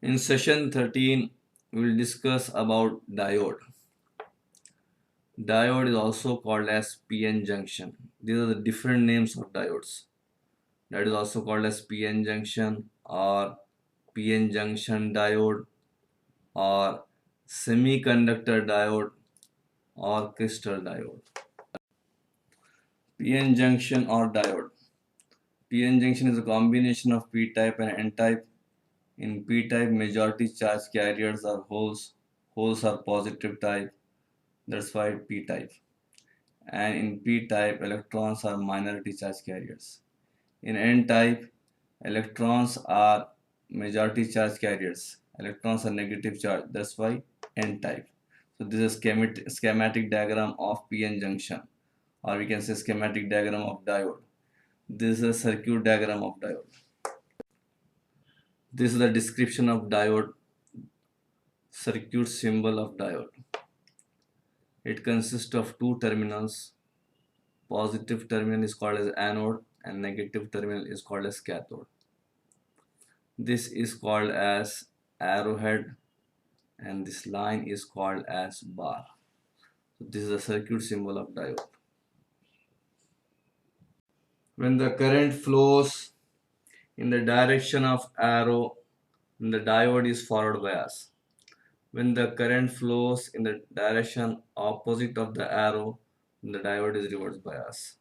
In session 13, we will discuss about diode. Diode is also called as PN junction. These are the different names of diodes. That is also called as PN junction or PN junction diode or semiconductor diode or crystal diode. PN junction or diode. PN junction is a combination of P-type and N-type. In P-type, majority charge carriers are holes. Holes are positive type. That's why P-type. And in P-type, electrons are minority charge carriers. In N-type, electrons are majority charge carriers. Electrons are negative charge. That's why N-type. So this is a schematic diagram of PN junction, or we can say schematic diagram of diode. This is a circuit diagram of diode. This is the description of diode, circuit symbol of diode. It consists of two terminals. Positive terminal is called as anode and negative terminal is called as cathode. This is called as arrowhead and this line is called as bar. So this is the circuit symbol of diode. When the current flows in the direction of arrow, then the diode is forward bias. When the current flows in the direction opposite of the arrow, then the diode is reverse bias.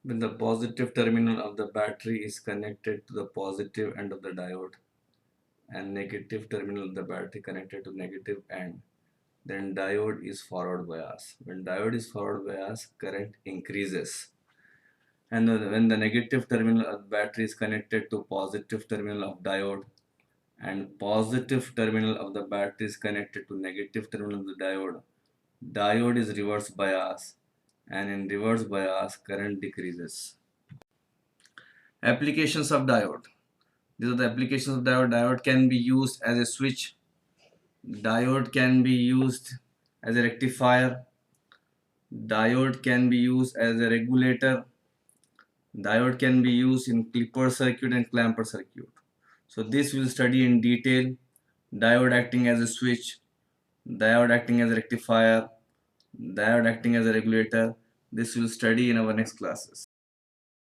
When the positive terminal of the battery is connected to the positive end of the diode and negative terminal of the battery connected to negative end, then diode is forward bias. When diode is forward bias, current increases. And when the negative terminal of the battery is connected to positive terminal of diode and positive terminal of the battery is connected to negative terminal of the diode, diode is reverse bias, and in reverse bias current decreases. Applications of diode. These are the applications of diode. Diode can be used as a switch. Diode can be used as a rectifier. Diode can be used as a regulator. Diode can be used in clipper circuit and clamper circuit. So this we'll study in detail. Diode acting as a switch, diode acting as a rectifier, diode acting as a regulator. This we'll study in our next classes.